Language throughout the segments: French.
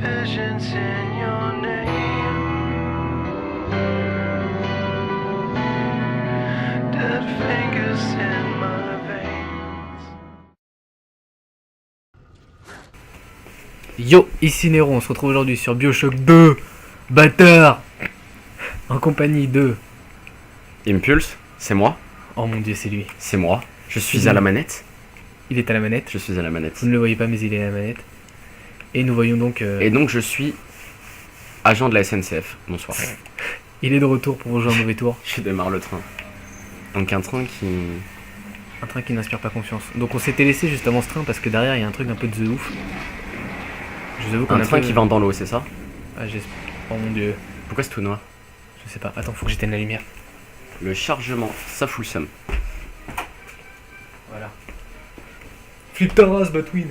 visions in your name. Dead fingers in my veins. Yo, ici Nero, on se retrouve aujourd'hui sur Bioshock 2, bâtard, en compagnie de... Impulse, c'est moi, Oh mon dieu, c'est lui. c'est moi. Je suis C'est à la lui. manette. Il est à la manette, Je suis à la manette. vous ne le voyez pas mais il est à la manette. Et nous voyons donc... Et donc je suis agent de la SNCF. Bonsoir. il est de retour pour vous jouer un mauvais tour. Je démarre le train. Donc un train qui... Un train qui n'inspire pas confiance. Donc on s'était laissé juste avant ce train parce que derrière il y a un truc un peu de The Ouf. Je vous avoue qu'on Un a train peu- qui va dans l'eau, c'est ça? Ah j'espère... Oh mon dieu, Pourquoi c'est tout noir? je sais pas. Attends, faut que j'éteigne la lumière. Le chargement, ça fout le seum. Voilà. Flip ta race, Batwin.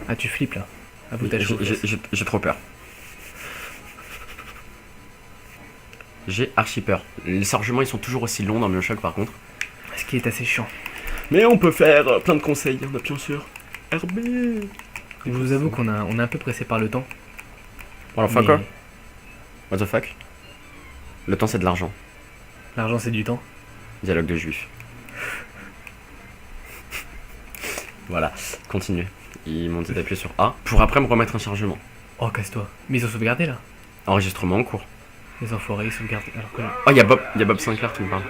Ah tu flippes là. Ah vous t'as chaud. J'ai trop peur. J'ai archi peur. Les chargements ils sont toujours aussi longs dans Bioshock par contre. Ce qui est assez chiant. Mais on peut faire plein de conseils, on a bien sûr. RB. Je vous avoue qu'on a, on est un peu pressé par le temps. Alors fuck mais quoi? What the fuck? Le temps c'est de l'argent. L'argent c'est du temps. Dialogue de juif. Voilà, continuez. Ils m'ont dit d'appuyer sur A pour après me remettre un chargement. Oh casse-toi. Mais ils ont sauvegardé là. Enregistrement en cours. Les enfoirés ils sauvegardent. Alors que... Oh, il y a Bob Sinclair qui me parle.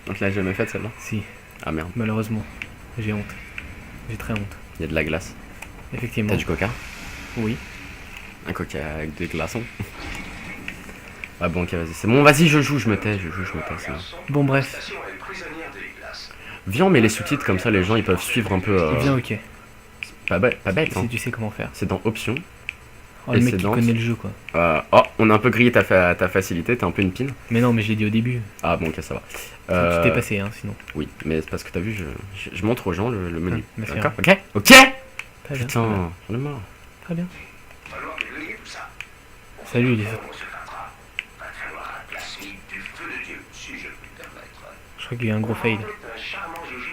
Donc là, j'ai jamais fait celle-là. Si, Ah merde, malheureusement. J'ai honte. J'ai très honte. il y a de la glace. Effectivement. T'as du coca? Oui. Un coca avec des glaçons. Ah bon, ok, vas-y. C'est bon, vas-y, je joue, je me tais, je joue, je me tais. c'est bon. Bon bref. Viens, on met les sous-titres comme ça, les gens ils peuvent suivre un peu. Bien ok. Pas bête, hein. Si tu sais comment faire. C'est dans Options. Oh le Et mec c'est qui dans- connaît le jeu quoi. Oh, on a un peu grillé ta facilité, t'es un peu une pine. Mais non mais je l'ai dit au début. Ah bon, ok, ça va. Tu t'es passé hein sinon. Oui, mais c'est parce que t'as vu, je montre aux gens le menu. Ah, merci, D'accord? hein. Ok? Ok! Très bien. Très bien. Putain, j'en ai marre. Très bien. Salut les autres. Je crois qu'il y a eu un gros fail.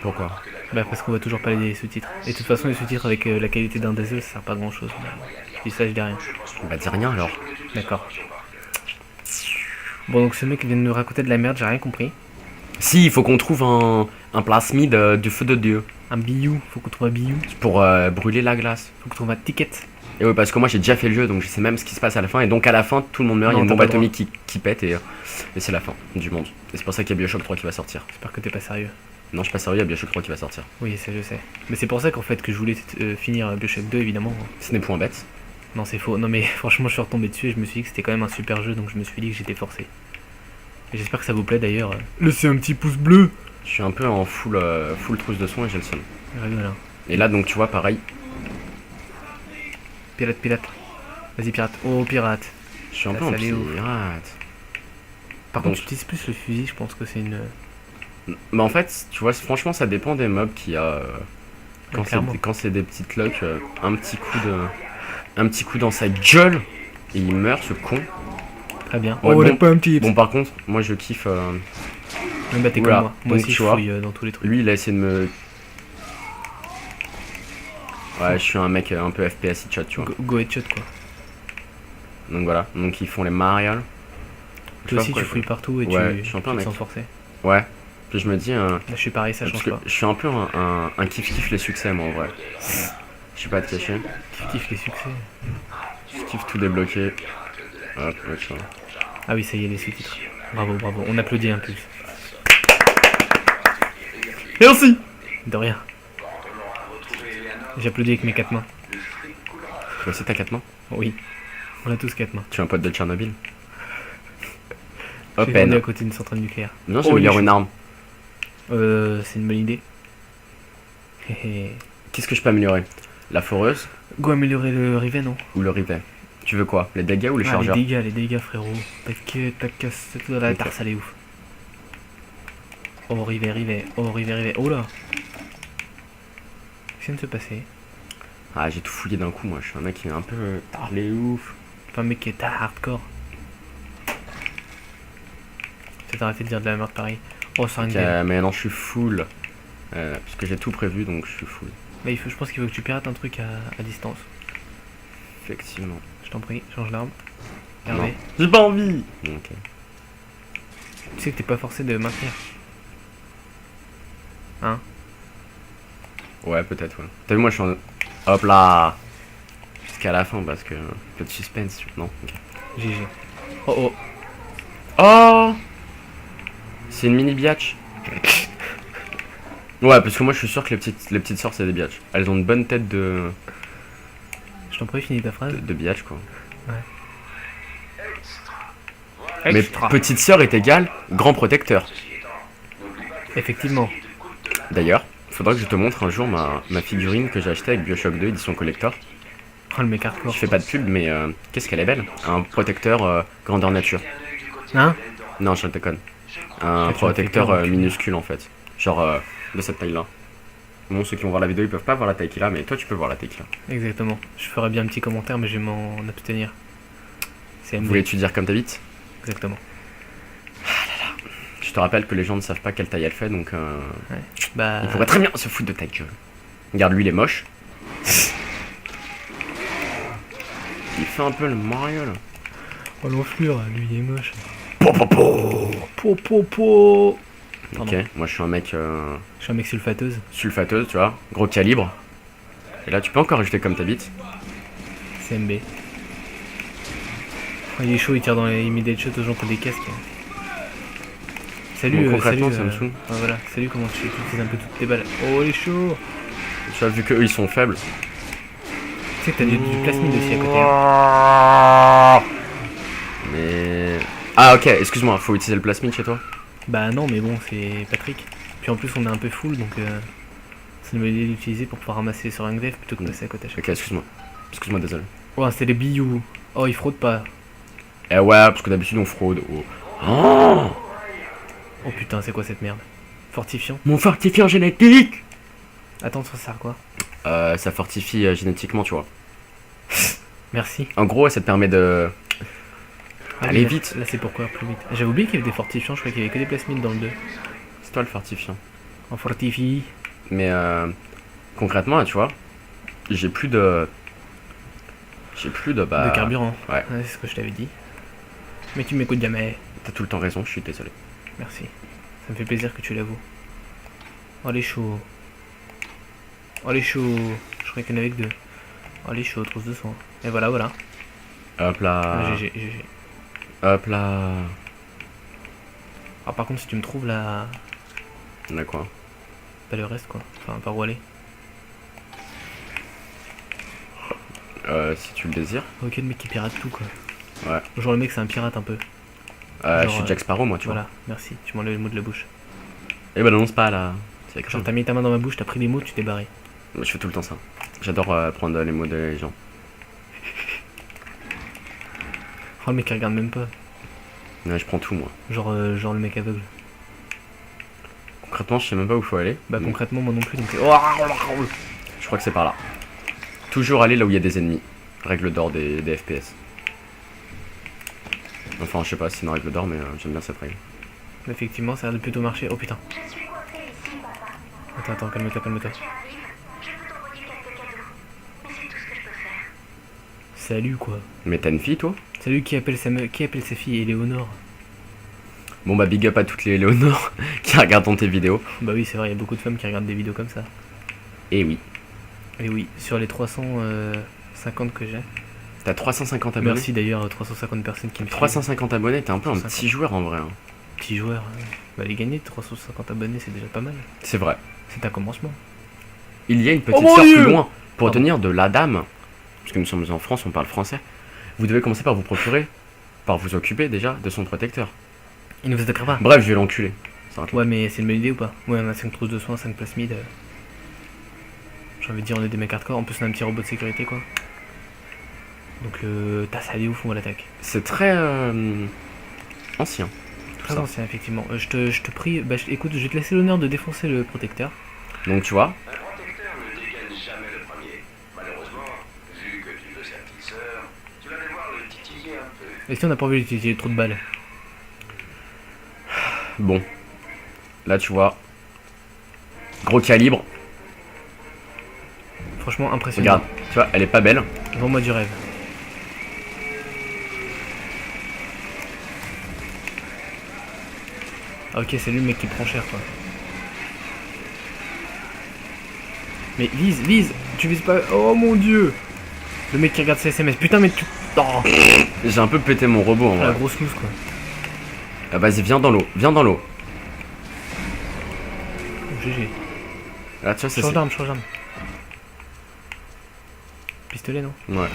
Pourquoi? Bah parce qu'on voit toujours pas les sous-titres. Et de toute façon les sous-titres avec la qualité d'un DSE ça sert pas à grand chose. Je dis ça, je dis rien. Bah dis rien alors. D'accord. Bon donc ce mec vient de nous raconter de la merde, j'ai rien compris. Si, il faut qu'on trouve un plasmide du feu de Dieu Un billou, faut qu'on trouve un billou. pour brûler la glace. Faut qu'on trouve un ticket. Et oui, parce que moi j'ai déjà fait le jeu, donc je sais même ce qui se passe à la fin. Et donc à la fin, tout le monde meurt, il y a Non, une t'as bombe pas le atomique qui pète et c'est la fin du monde. Et c'est pour ça qu'il y a Bioshock 3 qui va sortir. J'espère que t'es pas sérieux. Non, je suis pas sérieux, il y a Bioshock 3 qui va sortir. Oui, ça je sais. Mais c'est pour ça qu'en fait que je voulais finir Bioshock 2 évidemment. Ce n'est point bête. Non c'est faux. Non mais franchement je suis retombé dessus et je me suis dit que c'était quand même un super jeu donc je me suis dit que j'étais forcé. Et j'espère que ça vous plaît d'ailleurs. Laissez un petit pouce bleu. Je suis un peu en full trousse de son et j'ai le seum. Voilà. Et là, donc tu vois, pareil, Pirate, pirate. Vas-y pirate. Oh pirate. je suis un Ça, peu en ça allait où pirate. Par Donc- contre j'utilise plus le fusil, je pense que c'est une... Mais en fait, tu vois, franchement, ça dépend des mobs qu'il y a. Quand clairement. c'est des petites locks, un petit coup dans sa gueule et il meurt, ce con. Très bien. Ouais, oh bon- pas un petit. Bon, par contre, moi je kiffe. Bah t'es comme Oula, moi. Moi donc, aussi tu je vois, fouille dans tous les trucs. Lui, il a essayé de me. Ouais, je suis un mec un peu FPS headshot, tu vois. Go headshot quoi. Donc voilà, donc ils font les mariales. Toi aussi tu fouilles partout et Ouais, tu je suis un peu un te mec. sens forcé. Ouais. Puis je me dis. Là je suis pareil, ça Parce change que pas. je suis un peu un kiff les succès, moi, en vrai. Je suis pas à te cacher. Tu kiffes les succès. Je kiffe tout débloquer. Hop, machin. Ah oui ça y est les sous-titres. Bravo, bravo. On applaudit un peu. Merci! De rien. J'applaudis avec mes 4 mains. Bah, c'est ta 4 mains. Oui. On a tous 4 mains. Tu es un pote de Tchernobyl. Je suis venu à Open. côté d'une centrale nucléaire. Non, Oh, j'améliore il est une arme. C'est une bonne idée. Héhé. Qu'est-ce que je peux améliorer? La foreuse Go améliorer le rivet non? ou le rivet? Tu veux quoi? Les dégâts ou les Ah, chargeurs? les dégâts frérot. T'inquiète, t'as cassé tout la Ok. tarse, elle est ouf. Oh rivet, rivet, oh rivet, rivet. Oh là! Qu'est-ce qui vient de se passer? Ah, j'ai tout fouillé d'un coup, moi. Je suis un mec qui est un peu. Ah, les ouf. Enfin, un mec qui est hardcore. Peut-être arrêter de dire de la merde pareil. Oh, c'est un Ok, game. mais non, je suis full. Parce que j'ai tout prévu, donc je suis full. Bah, je pense qu'il faut que tu pirates un truc à distance. Effectivement. Je t'en prie, change l'arme. Non. Hervé, J'ai pas envie. Ok. tu sais que t'es pas forcé de maintenir. Hein? Ouais, peut-être, ouais. T'as vu, moi je suis en. Hop là. Jusqu'à la fin parce que. Peu de suspense, non? Ok. GG. Oh oh. Oh. C'est une mini biatch. Ouais, parce que moi je suis sûr que les petites sœurs c'est des biatch. Elles ont une bonne tête de Je t'en prie, finis ta phrase. de biatch quoi. Extra. Mais petite sœur est égale grand protecteur. Effectivement. D'ailleurs, faudra que je te montre un jour ma figurine que j'ai achetée avec Bioshock 2 édition collector. Oh le mec hardcore. Je fais pas de pub, mais qu'est-ce qu'elle est belle. Un protecteur grandeur nature. Hein? Non, je déconne. Un Ah, tu m'as fait protecteur peur, enculé. minuscule en fait. Genre de cette taille-là. Bon, ceux qui vont voir la vidéo, ils peuvent pas voir la taille qu'il a, mais toi tu peux voir la taille qu'il a. Exactement. Je ferai bien un petit commentaire, mais je vais m'en abstenir. C'est MD. Voulais-tu dire comme t'habites? Exactement. Je te rappelle que les gens ne savent pas quelle taille elle fait, donc Bah. il pourrait très bien se foutre de ta gueule. Regarde, lui il est moche. Il fait un peu le Mario là. Oh l'enflure, lui il est moche. Po. Po po po. Ok, Pardon. moi je suis un mec Je suis un mec sulfateuse. sulfateuse, tu vois, gros calibre. Et là tu peux encore rajouter comme t'habites. CMB. Oh, il est chaud, il tire il met des shots aux gens pour des casques. Salut, Bon, concrètement, salut. ça me saoule. Voilà, salut, comment tu utilises un peu toutes tes balles. Oh, il est chaud. Tu vois, vu qu'eux ils sont faibles. Tu sais que t'as du plasmide aussi à côté. Hein. Mais. Ah ok, excuse-moi, faut utiliser le plasmide chez toi? Bah non, mais bon, c'est Patrick. Puis en plus, on est un peu full, donc c'est une bonne idée d'utiliser pour pouvoir ramasser sur un dev plutôt que de passer à côté à chaque Ok, excuse-moi. Excuse-moi, désolé. fois. Oh, c'est les bious. Oh, il fraude pas. Eh ouais, parce que d'habitude on fraude. Oh. Oh, Oh putain, c'est quoi cette merde? Fortifiant. mon fortifiant génétique. Attends, ça sert à quoi? Ça fortifie génétiquement, tu vois. Merci. En gros, ça te permet de. Ah Allez oui, vite. Là, c'est pour courir plus vite. J'avais oublié qu'il y avait des fortifiants, je croyais qu'il y avait que des plasmides dans le 2. C'est toi le fortifiant. En fortifie. Mais concrètement, là, tu vois, j'ai plus de. J'ai plus de. Bah. De carburant. ouais. C'est ce que je t'avais dit. Mais tu m'écoutes jamais. T'as tout le temps raison, je suis désolé. Merci. Ça me fait plaisir que tu l'avoues. Oh les chauds. Oh les chauds. Je croyais qu'il y en avait que deux. Oh les chauds, trousse de soin. Et voilà, voilà. Hop là. Ah, GG, GG. Hop là. Ah par contre si tu me trouves là. On a quoi? Pas le reste quoi. Enfin par où aller. Si tu le désires. Ok le mec qui pirate tout quoi. Ouais. Genre le mec c'est un pirate un peu. Je Genre, suis Jack Sparrow, moi, tu Voilà, merci. Tu m'enlèves les mots de la bouche. vois. Eh ben, non, c'est pas là. C'est quelque Genre chose. t'as mis ta main dans ma bouche, t'as pris les mots, tu t'es barré. Je fais tout le temps ça. J'adore prendre les mots des gens. Oh le mec il regarde même pas. Ouais, je prends tout, moi. Genre le mec aveugle. Concrètement, je sais même pas où faut aller. Bah mais concrètement moi non plus donc. je crois que c'est par là. Toujours aller là où il y a des ennemis. Règle d'or des FPS. Enfin, je sais pas si c'est une règle d'or, mais j'aime bien cette règle. Effectivement ça a l'air de plutôt marcher. Oh putain. Attends, calme-toi, calme-toi. Salut quoi. Mais t'as une fille, toi? Salut qui appelle sa fille Éléonore. Bon, bah, big up à toutes les Léonore qui regardent tes vidéos. Bah oui c'est vrai, il y a beaucoup de femmes qui regardent des vidéos comme ça. Et oui. Et oui, sur les 350 que j'ai. T'as 350 abonnés. Merci d'ailleurs aux 350 personnes qui me suivent. 350 abonnés, t'es un peu un 350. petit joueur en vrai. Hein. Petit joueur. Bah les gagner 350 abonnés c'est déjà pas mal. C'est vrai. C'est un commencement. Il y a une petite mon sœur Dieu plus loin. Pour Pardon. obtenir de la dame, parce que nous sommes en France, on parle français, vous devez commencer par vous procurer, par vous occuper déjà de son protecteur. Il ne vous attaquera pas. Bref, je vais l'enculer. Ça va. Ouais mais c'est une bonne idée ou pas? Ouais on a 5 trousses de soins, 5 plasmides. J'ai envie de dire on est des mecs hardcore, en plus on a un petit robot de sécurité quoi. Donc t'as ça allé ouf, on l'attaque. C'est très ancien. Tout Très ça. ancien effectivement. Je te prie, bah écoute, je vais te laisser l'honneur de défoncer le protecteur. Donc tu vois, Un protecteur ne dégaine jamais le premier. Malheureusement, vu que tu veux sa petite sœur, tu vas devoir le titiller un peu. Et si on n'a pas envie d'utiliser trop de balles? bon, là tu vois, gros calibre. Franchement, impressionnant. Regarde, tu vois, elle est pas belle. Vends-moi du rêve. Ah, ok, c'est lui le mec qui prend cher, quoi. Mais vise, tu vises pas. Oh mon dieu. Le mec qui regarde ses SMS. Putain, mais tu. Oh, J'ai un peu pété mon robot en la vrai. grosse loose, quoi. Ah, vas-y, viens dans l'eau, viens dans l'eau. Oh, GG. Là, tu vois, ça Change c'est. d'arme, change d'arme. Pistolet, non? Ouais.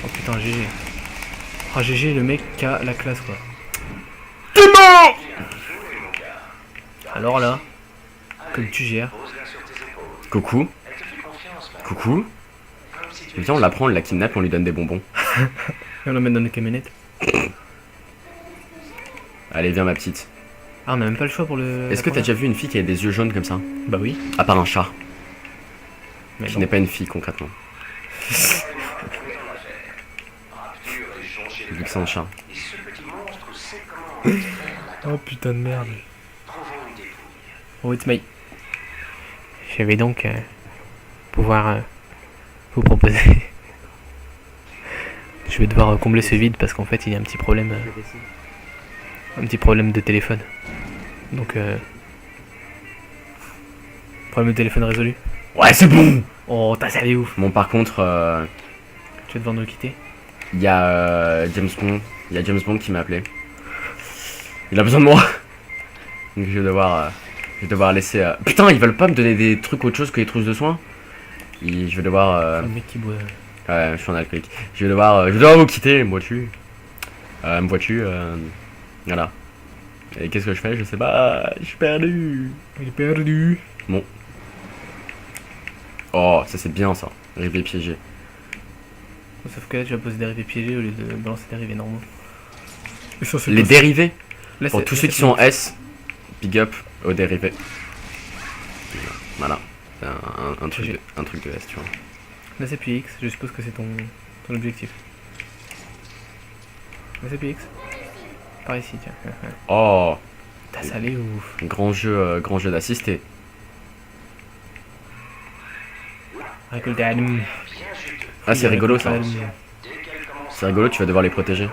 Oh putain, GG. Ah, GG, le mec qui a la classe, quoi. Alors là, comme tu gères. Coucou. Coucou. Viens, on la prend, on la kidnappe, on lui donne des bonbons. Et on l'emmène dans nos camionnettes. Allez, viens ma petite. Ah, on a même pas le choix pour le. Est-ce que t'as déjà vu une fille qui a des yeux jaunes comme ça? Bah oui. À part un chat, Mais qui non. n'est pas une fille concrètement. Vu que c'est un chat. Et ce petit monstre sait comment Oh putain de merde. Oh, it's my. Je vais donc pouvoir vous proposer. Je vais devoir combler ce vide parce qu'en fait il y a un petit problème. Un petit problème de téléphone. Donc problème de téléphone résolu. Ouais, c'est bon. Oh, t'as salé ouf. Bon, par contre, Tu vas devoir nous quitter. il y a James Bond. Il y a James Bond qui m'a appelé. Il a besoin de moi. Donc je vais devoir laisser. Putain, ils veulent pas me donner des trucs autre chose que les trousses de soins. Je vais devoir. Le mec qui boit. Ouais, je suis en alcoolique. Je vais devoir vous quitter, me vois-tu? Me vois-tu? Voilà. Et qu'est-ce que je fais? Je sais pas. Je suis perdu. Il est perdu. Oh, ça c'est bien ça. Rivet piégé. Sauf que là tu vas poser des rivets piégés au lieu de balancer des rivets normaux. Et ça, c'est Les pas- dérivés. Là, Pour c'est- tous là, ceux c'est qui sont en S, big up aux dérivés. Voilà. C'est un truc de S, tu vois. Là c'est puis X, je suppose que c'est ton objectif. Là c'est puis X. Par ici, tiens. Oh, T'as salé ouf. grand jeu d'assister. Récolter Adam. Ah, c'est rigolo ça. C'est rigolo, tu vas devoir les protéger.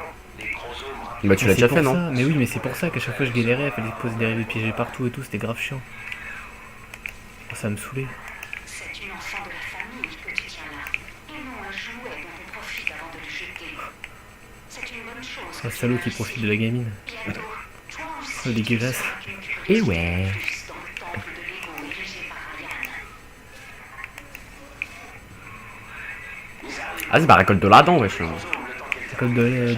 Bah, tu l'as déjà fait, non? Mais oui, mais c'est pour ça qu'à chaque fois je galérais, il fallait poser des rivets piégés partout et tout, c'était grave chiant. Oh, ça me saoulait. C'est une enfant de la famille que tu tiens là, et non un jouet dont on profite avant de le jeter. C'est une bonne chose. Un salaud qui profite de la gamine. Bientôt, toi aussi, Oh, dégueulasse. tu seras une Et ouais. plus dans le temple de Lego érigé par Ryan. Ah, c'est pas récolte de ladon, wesh. C'est comme de...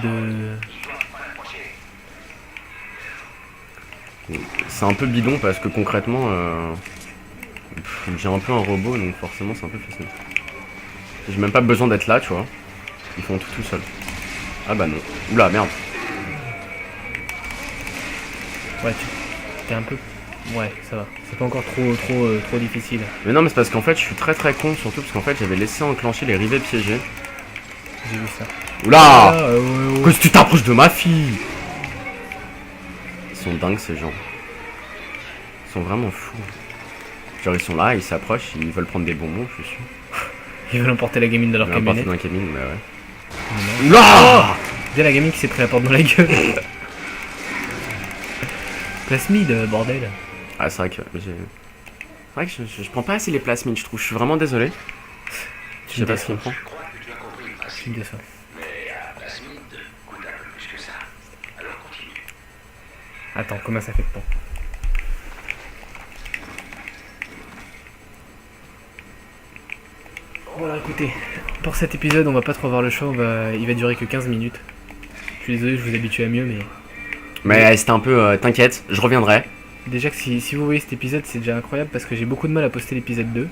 C'est un peu bidon parce que concrètement, j'ai un peu un robot donc forcément c'est un peu facile. J'ai même pas besoin d'être là, tu vois. Ils font tout seul. Ah bah non. Oula, merde. Ouais, t'es un peu... Ouais, ça va. C'est pas encore trop difficile. Mais non, mais c'est parce qu'en fait je suis très con, surtout parce qu'en fait j'avais laissé enclencher les rivets piégés. J'ai vu ça. Oula! Ah, ouais. Qu'est-ce que tu t'approches de ma fille? Ils sont dingues ces gens. Ils sont vraiment fous. Genre ils sont là, ils s'approchent, ils veulent prendre des bonbons, je suis sûr. Ils veulent emporter la gamine de leur Ils veulent partir camionnette. dans la cabine, mais ouais. Non. Oula! Déjà la gamine qui s'est pris la porte dans la gueule. Plasmide, bordel. Ah, c'est vrai que j'ai. C'est vrai que je prends pas assez les plasmides, je trouve. Je suis vraiment désolé. Je sais pas ce qu'il me prend. Je crois que tu as compris le principe, Tu me déçois. mais à plasmide coûte un peu plus que ça. Alors continue. Attends, comment ça fait de temps? Voilà, écoutez, pour cet épisode, on va pas trop avoir le choix, il va durer que 15 minutes. Je suis désolé, je vous habitue à mieux, mais Mais c'était un peu. T'inquiète, je reviendrai. déjà que si vous voyez cet épisode, c'est déjà incroyable parce que j'ai beaucoup de mal à poster l'épisode 2.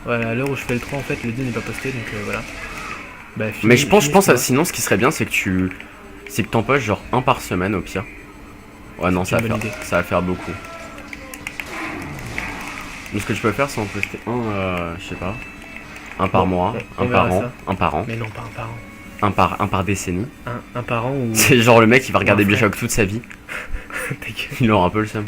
Voilà, à l'heure où je fais le 3, en fait, le 2 n'est pas posté, donc voilà. Bah, Mais je pense, fini, sinon, ce qui serait bien, c'est que c'est que t'en postes genre un par semaine au pire. Ouais, non, C'est une bonne idée. ça va faire beaucoup. Mais ce que je peux faire, c'est en poster un, je sais pas. Un par Bon, mois, on un par verra an, ça. un par an, Mais non, pas un par an. un par décennie. Un par an ou... C'est genre le mec qui va regarder un frère. Bioshock toute sa vie. Ta gueule. Il aura un peu le seum.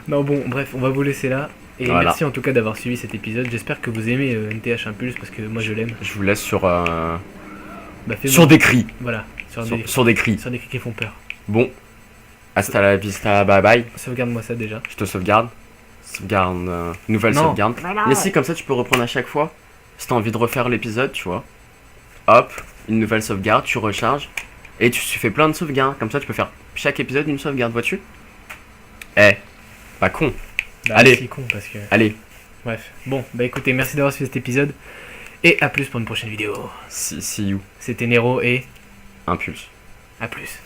Non, bon, bref, on va vous laisser là. Et Voilà. merci en tout cas d'avoir suivi cet épisode. J'espère que vous aimez NTH Impulse parce que moi je l'aime. Je vous laisse sur, Bah, fais-moi. sur des cris. Voilà, sur Sur des cris. des cris qui font peur. Bon. Hasta la vista, bye bye. Sauvegarde-moi ça déjà. Je te sauvegarde. Sauvegarde. Nouvelle Non. sauvegarde. Mais si, comme ça tu peux reprendre à chaque fois. Si t'as envie de refaire l'épisode, tu vois. Hop, une nouvelle sauvegarde, tu recharges. Et tu fais plein de sauvegardes. Comme ça tu peux faire chaque épisode une sauvegarde, vois-tu? Eh, pas con. Bah, Allez. c'est con parce que. Allez, Bref. Bon, bah écoutez, merci d'avoir suivi cet épisode. Et à plus pour une prochaine vidéo. see you. C'était Nero et Impulse. à plus.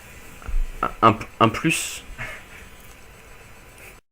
Un plus.